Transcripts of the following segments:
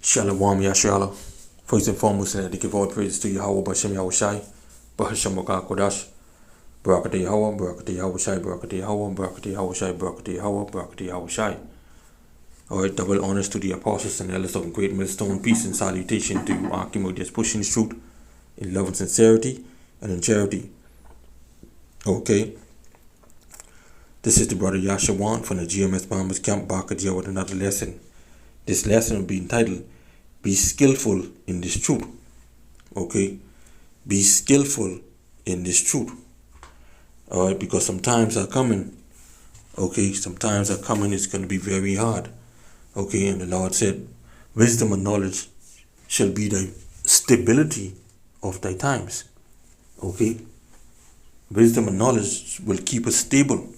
Shalom Yasharahla. First and foremost, I give all praise to Yahweh Bashem Yahushai, Bahasham Kodash, Barakati Yahweh, Barakati Yahushai, Barakati Yahweh, Barakati Yahushai, Barakati Yahweh, Barakati Yahushai. Alright, double honors to the apostles and elders of great millstone. Peace and salutation to you, Akim, just pushing the truth in love and sincerity and in charity. Okay. This is the brother YASHAWAN from the GMS Bombers Camp back again with another lesson. This lesson will be entitled, Be Skillful in This Truth. Okay? Be skillful in this truth. Alright, because sometimes are coming. Okay, sometimes are coming, it's going to be very hard. Okay, and the Lord said, wisdom and knowledge shall be the stability of thy times. Okay? Wisdom and knowledge will keep us stable.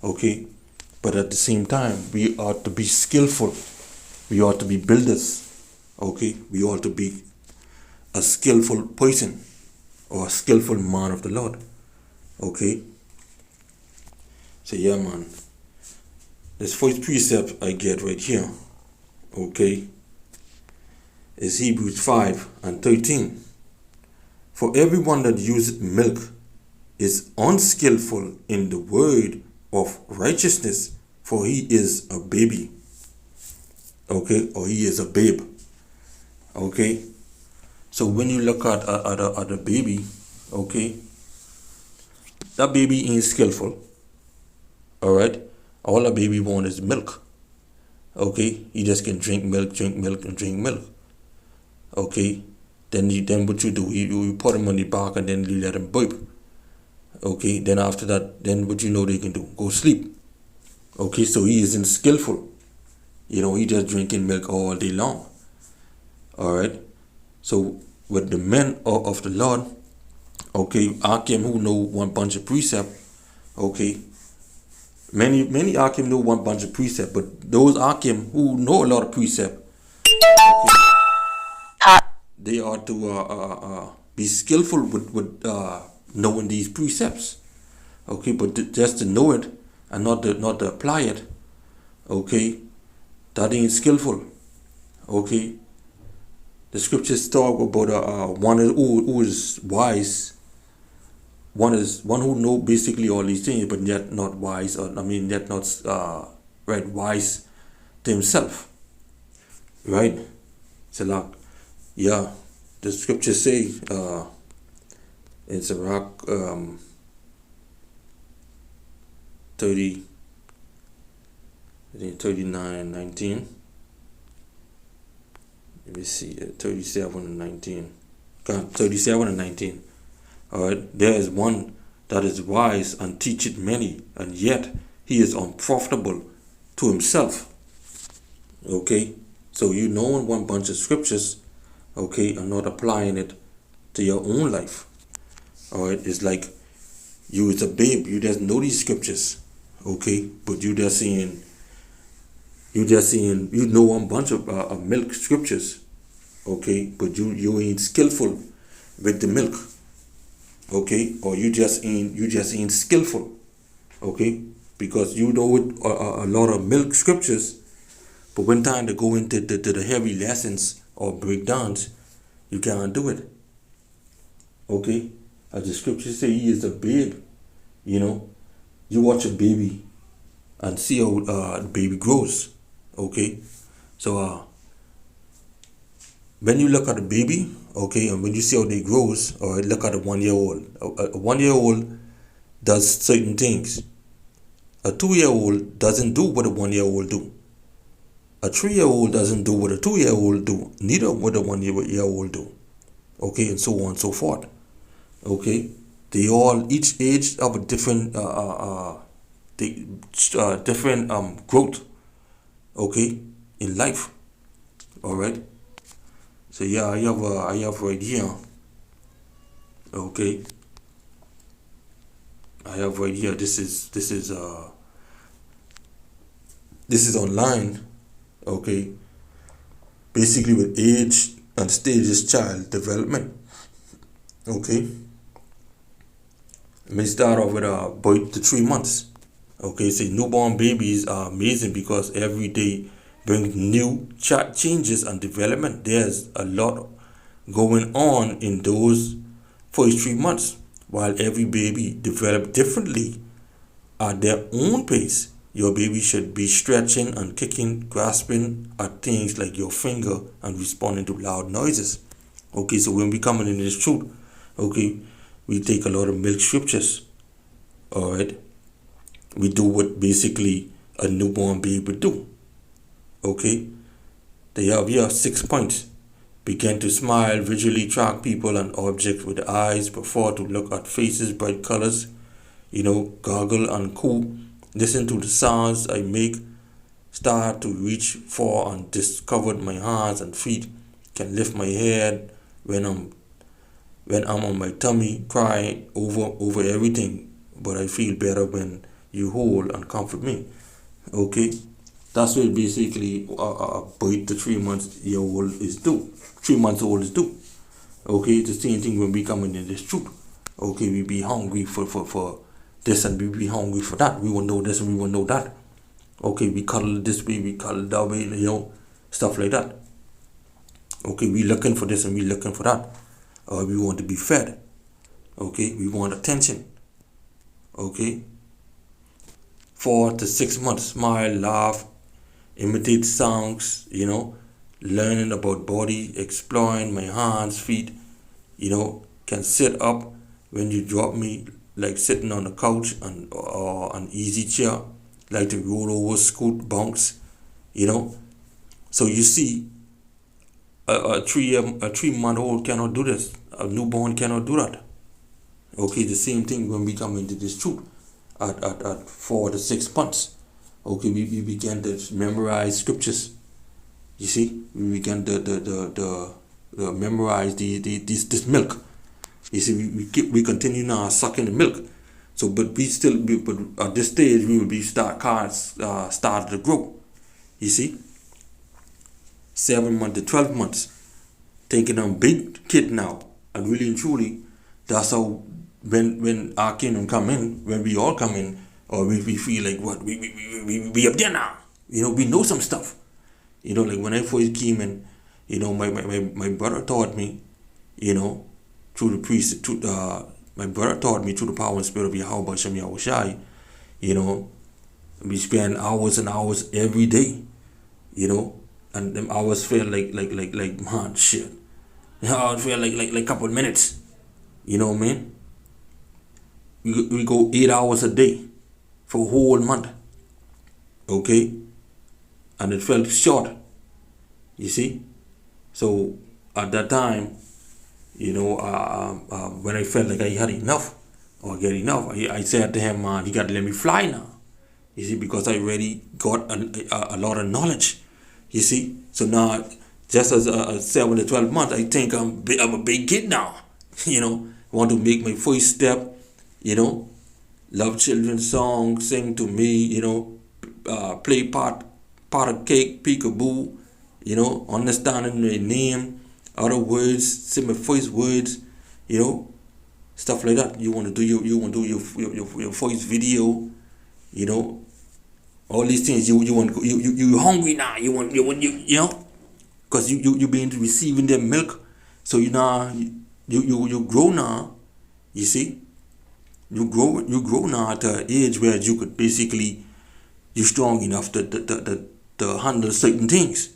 Okay? But at the same time, we ought to be skillful. We ought to be builders. Okay? We ought to be a skillful person or a skillful man of the Lord. Okay? So yeah, man. This first precept I get right here, okay, is Hebrews 5:13. For everyone that useth milk is unskillful in the word of righteousness, for he is a baby. Okay, or he is a babe. Okay, so when you look at a baby, okay, that baby ain't skillful. All right, all a baby want is milk. Okay, he just can drink milk, and drink milk. Okay, then what you do, you put him on the back and then you let him burp. Okay, then after that, then what you know they can do, go sleep. Okay, so he isn't skillful. You know, he just drinking milk all day long. Alright. So with the men of the Lord, okay, Akim who know one bunch of precept, okay. Many Akim know one bunch of precept, but those Akim who know a lot of precept, okay, they ought to be skillful with knowing these precepts. Okay, but just to know it and not to apply it, okay, that ain't skillful. Okay, the scriptures talk about one who is wise. One who know basically all these things, but yet not wise, or yet not wise to himself. Right? So like, yeah, the scriptures say in Sirach 39:19. Let me see, 37:19. 37:19. Alright, there is one that is wise and teacheth many, and yet he is unprofitable to himself. Okay, so you know one bunch of scriptures, okay, and not applying it to your own life. Alright, it's like you is a babe, you just know these scriptures, okay, but you know one bunch of milk scriptures, okay, but you ain't skillful with the milk. Okay, or you just ain't skillful. Okay, because you know a lot of milk scriptures, but when time to go into the heavy lessons or breakdowns, you can't do it. Okay, as the scriptures say, he is a babe. You know, you watch a baby and see how the baby grows. Okay, so when you look at a baby, okay, and when you see how they grows, or look at a 1 year old. A 1 year old does certain things. A 2 year old doesn't do what a 1 year old do. A 3 year old doesn't do what a 2 year old do. Neither what a 1 year old do. Okay, and so on and so forth. Okay, they all, each age of a different different growth. Okay, in life. All right. So yeah, I have right here. Okay, I have right here. This is online. Okay, basically with age and stages child development. Okay, let me start off with birth to 3 months. Okay, so newborn babies are amazing because every day bring new changes and development. There's a lot going on in those first 3 months. While every baby develops differently at their own pace, your baby should be stretching and kicking, grasping at things like your finger and responding to loud noises. Okay, so when we coming in this truth, okay, we take a lot of milk scriptures. All right, we do what basically a newborn baby would do. Okay, they have here 6 points. Begin to smile, visually track people and objects with the eyes, prefer to look at faces, bright colors, goggle and coo. Listen to the sounds I make. Start to reach for and discover my hands and feet. Can lift my head when I'm on my tummy, cry over everything. But I feel better when you hold and comfort me. Okay, that's what basically a boy to 3 months year old is do. 3 months old is do. Okay, it's the same thing when we come in this truth. Okay, we be hungry for this and we be hungry for that. We will know this and we will know that. Okay, we cuddle this way, we cuddle that way, stuff like that. Okay, we looking for this and we looking for that. We want to be fed. Okay, we want attention. Okay, 4 to 6 months, smile, laugh, imitate songs, learning about body, exploring my hands, feet, can sit up when you drop me, like sitting on a couch or an easy chair, like to roll over, scoot, bounce, So you see, a 3-month-old cannot do this. A newborn cannot do that. Okay, the same thing when we come into this truth at 4 to 6 months. Okay, we began to memorize scriptures. You see, we began to memorize this milk. You see, we continue now sucking the milk. So, but at this stage we will be start to grow. You see, 7 months to 12 months, thinking I'm big kid now, and really and truly, that's how when our kingdom come in, when we all come in, or we feel like what we up there now. We know some stuff. Like when I first came in, my brother taught me, through the priest, my brother taught me through the power and spirit of YASHAWAN-BAN. We spend hours and hours every day, and them hours feel like man shit. Hours feel like a couple of minutes. You know what I mean? We go 8 hours a day for a whole month. Okay? And it felt short. You see? So at that time, when I felt like I had enough or get enough, I said to him, man, you got to let me fly now. You see, because I already got a lot of knowledge. You see? So now, just as a 7 to 12 months, I think I'm a big kid now. Want to make my first step, love children's songs, sing to me, play pot of cake, peekaboo, understanding my name, other words, say my first words, stuff like that. You want to do your first video, all these things. You hungry now. Because you been receiving their milk, so you grow now. You see, you grow now at an age where you could basically, you're strong enough to handle certain things.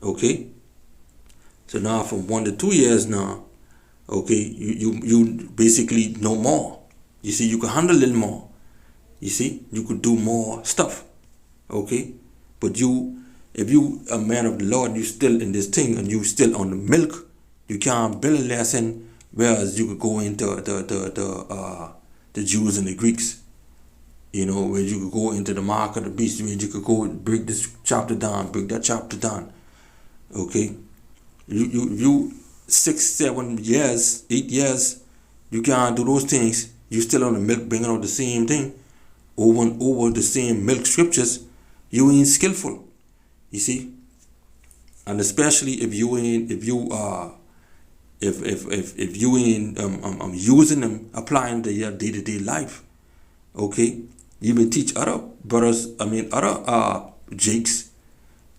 Okay. So now from 1 to 2 years now, okay, you basically know more. You see, you can handle a little more. You see, you could do more stuff. Okay, but if you a man of the Lord, you still in this thing and you still on the milk, you can't build a lesson. Whereas you could go into the Jews and the Greeks, where you could go into the mark of the beast, where you could go and break this chapter down, break that chapter down. Okay, you 6, 7 years, 8 years, you can't do those things. You still on the milk, bringing out the same thing over and over, the same milk scriptures. You ain't skillful, you see, and especially if you ain't using them, applying to your day-to-day life. Okay, you may teach other brothers, other jakes,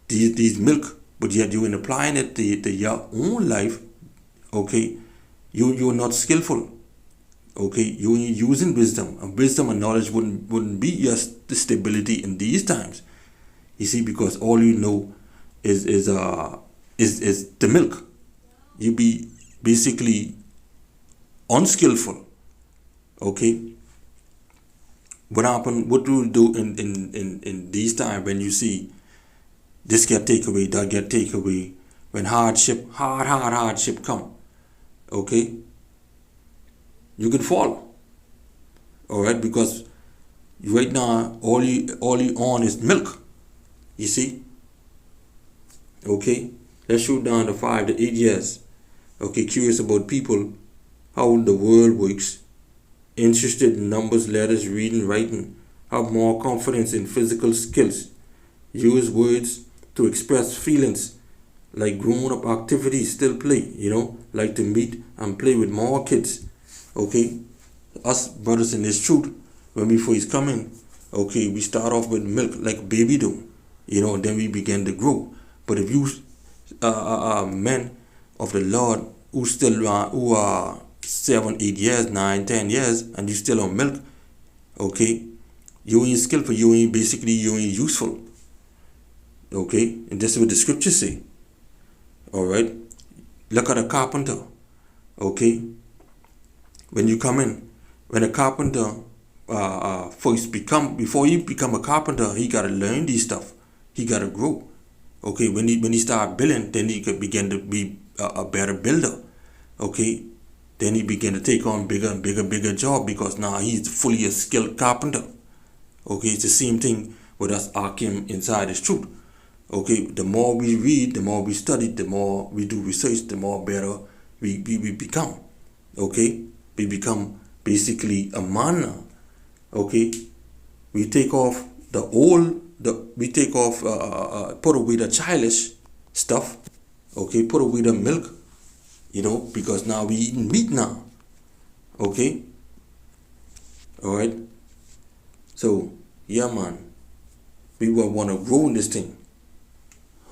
these milk, but yet you're applying it to your own life, okay, you're not skillful. Okay, you ain't using wisdom, and wisdom and knowledge wouldn't be your stability in these times. You see, because all you know is the milk. You be basically unskillful. Okay, what happen? What do you do in these times when you see this get take away, that get take away, when hardship come? Okay, you can fall. All right, because right now all you on is milk. You see. Okay, let's shoot down to 5 to 8 years. Okay, curious about people, how the world works, interested in numbers, letters, reading, writing, have more confidence in physical skills, use words to express feelings, like grown-up activities, still play, like to meet and play with more kids. Okay, us brothers in this truth, when we first come in, okay, we start off with milk like baby do, and then we begin to grow. But if you men of the Lord who still who are 7, 8 years, 9, 10 years, and you still on milk, okay, you ain't skillful, you ain't useful. Okay, and this is what the scriptures say. All right, look at a carpenter. Okay, when you come in, when a carpenter before you become a carpenter, he gotta learn these stuff. He gotta grow. Okay, when he start building, then he could begin to be a better builder. Okay, then he began to take on bigger and bigger job, because now he's fully a skilled carpenter. Okay, it's the same thing with us Qam inside this truth. Okay, the more we read, the more we study, the more we do research, the more better we become. Okay, we become basically a man now. Okay, we take off put away the childish stuff. Okay, put away the milk, because now we eating meat now. Okay, all right. So yeah, man, we will want to grow in this thing.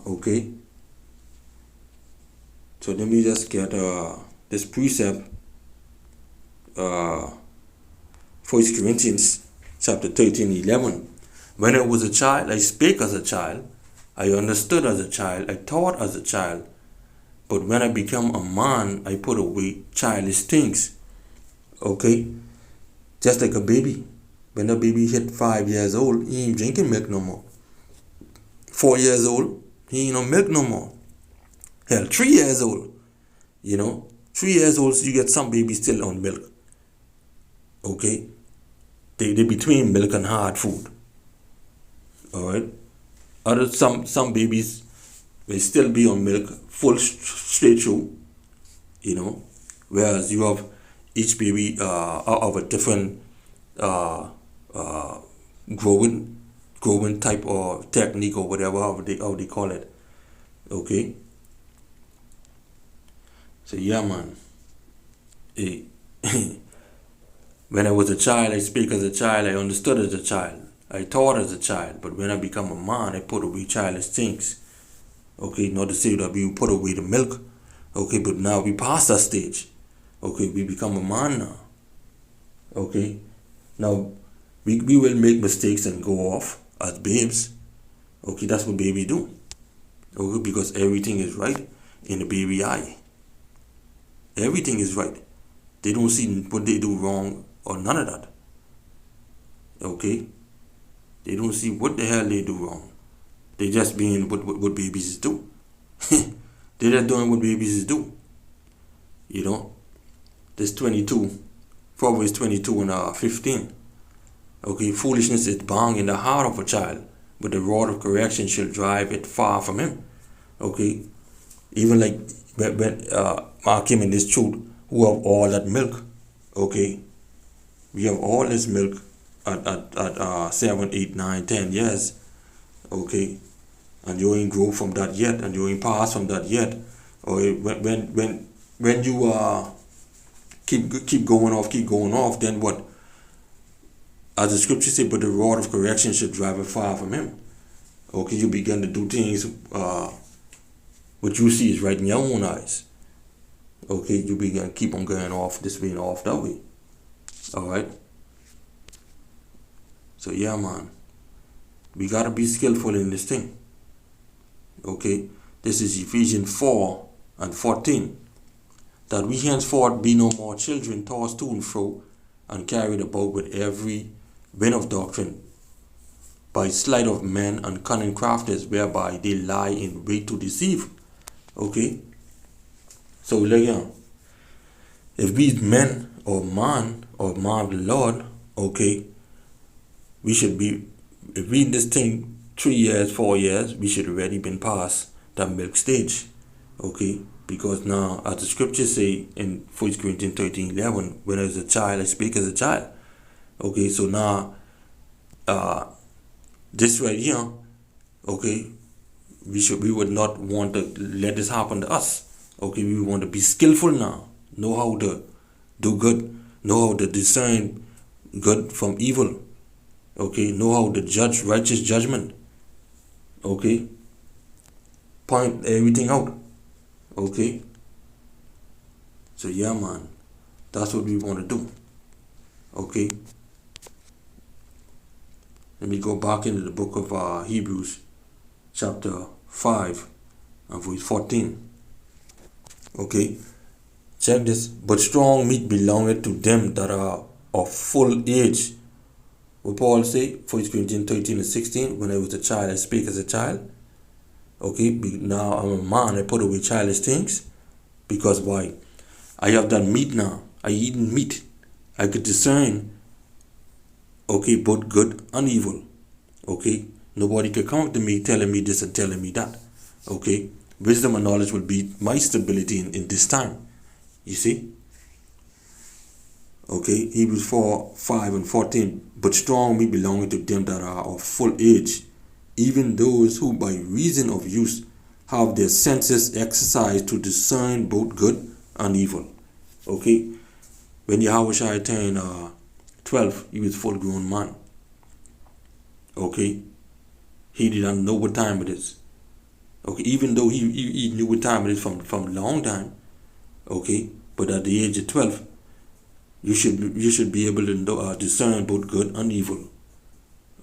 Okay, so let me just get this precept, 1 Corinthians chapter 13:11. When I was a child, I spake as a child, I understood as a child, I thought as a child. But when I become a man, I put away childish things. Okay? Just like a baby. When a baby hit 5 years old, he ain't drinking milk no more. 4 years old, he ain't on milk no more. Hell, 3 years old. 3 years old, so you get some babies still on milk. Okay? They between milk and hard food. All right. Some babies may still be on milk full straight through, whereas you have each baby of a different growing type or technique or whatever how they call it. Okay. So yeah, man. Hey. When I was a child, I spake as a child, I understood as a child, I thought as a child, but when I become a man, I put away childish things. Okay, not to say that we put away the milk. Okay, but now we past that stage. Okay, we become a man now. Okay, now we will make mistakes and go off as babes. Okay, that's what babies do. Okay, because everything is right in the baby eye. Everything is right. They don't see what they do wrong or none of that. Okay? They don't see what the hell they do wrong. They just being what babies do. They're just doing what babies do. This 22, Proverbs 22 and 15. Okay, foolishness is bound in the heart of a child, but the rod of correction shall drive it far from him. Okay, even like when Qam in this truth, who have all that milk. Okay, we have all this milk at 7, 8, 9, 10 years. Okay, and you ain't grow from that yet, and you ain't pass from that yet. Or when you keep going off, then what? As the scripture says, but the rod of correction should drive it far from him. Okay, you begin to do things what you see is right in your own eyes. Okay, you begin to keep on going off this way and off that way. Alright? So yeah, man. We gotta be skillful in this thing. Okay? This is Ephesians 4:14. That we henceforth be no more children tossed to and fro and carried about with every wind of doctrine by sleight of men and cunning craftiness whereby they lie in wait to deceive. Okay? So again, if we men or man of the Lord, okay, we should be, if we in this thing 3 years, 4 years, we should already been past that milk stage. Okay? Because now, as the scriptures say in 1 Corinthians 13:11, when I was a child, I speak as a child. Okay, so now, this right here, okay, we would not want to let this happen to us. Okay, we want to be skillful now, know how to do good, know how to discern good from evil. Okay, know how to judge righteous judgment. Okay, point everything out. Okay, so yeah, man, that's what we want to do. Okay, let me go back into the book of Hebrews, chapter 5 and verse 14. Okay, check this. But strong meat belongeth to them that are of full age. What Paul say, 1 Corinthians 13:16, when I was a child, I speak as a child. Okay, now I'm a man, I put away childish things. Because why? I have done meat now. I eaten meat. I could discern, okay, both good and evil. Okay, nobody could come to me telling me this and telling me that. Okay, wisdom and knowledge will be my stability in this time. You see? Okay, Hebrews 4:5-14. But strong meat belonging to them that are of full age, even those who by reason of use have their senses exercised to discern both good and evil. Okay, when Yahushua turned 12, he was a full grown man. Okay, he didn't know what time it is. Okay, even though he knew what time it is from a long time. Okay, but at the age of 12, you should be able to discern both good and evil.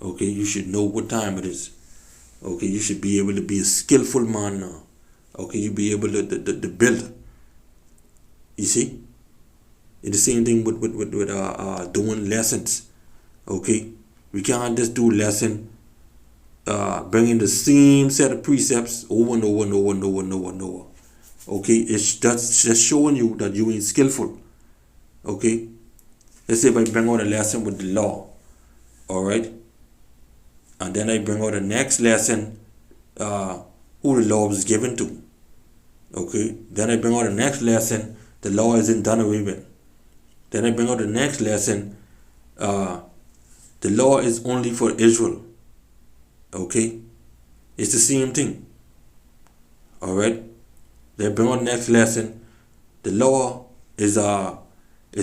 Okay, you should know what time it is. Okay, you should be able to be a skillful man now. Okay, you be able to build. You see, it's the same thing with doing lessons. Okay, we can't just do lesson, bringing the same set of precepts over and over and over and over and over and over. Okay, that's just showing you that you ain't skillful. Okay, let's say if I bring out a lesson with the law, all right, and then I bring out the next lesson, who the law was given to. Okay, then I bring out the next lesson, the law isn't done away with. Then I bring out the next lesson, the law is only for Israel. Okay, it's the same thing. All right, then I bring out the next lesson, the law is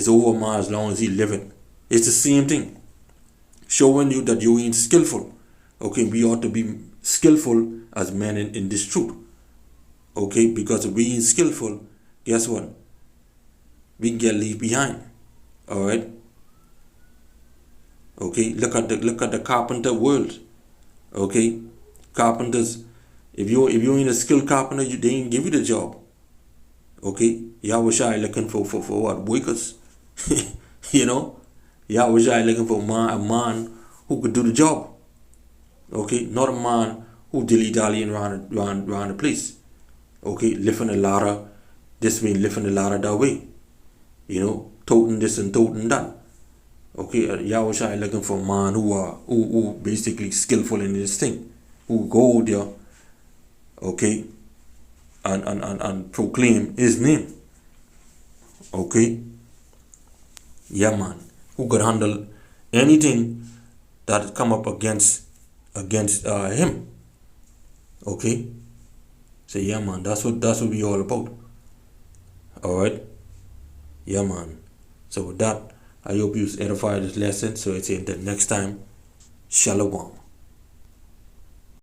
over man as long as he living. It's the same thing, showing you that you ain't skillful. Okay, we ought to be skillful as men in this truth. Okay, because if we ain't skillful, guess what? We can get left behind. All right. Okay, look at the carpenter world. Okay, carpenters. If you ain't a skilled carpenter, they ain't give you the job. Okay, Yahushua looking for what? Workers. You know, Yahushua looking for a man who could do the job. Okay, not a man who dilly-dallying around the place. Okay, lifting a ladder, this means lifting a ladder that way. You know, toting this and toting that. Okay, Yahushua looking for a man who basically skillful in this thing, who go there, okay, and proclaim his name. Okay, yeah, man, who could handle anything that come up against him. Okay, so yeah, man, that's what we all about. All right, yeah, man. So with that, I hope you edified this lesson. So it's in the next time. Shalom.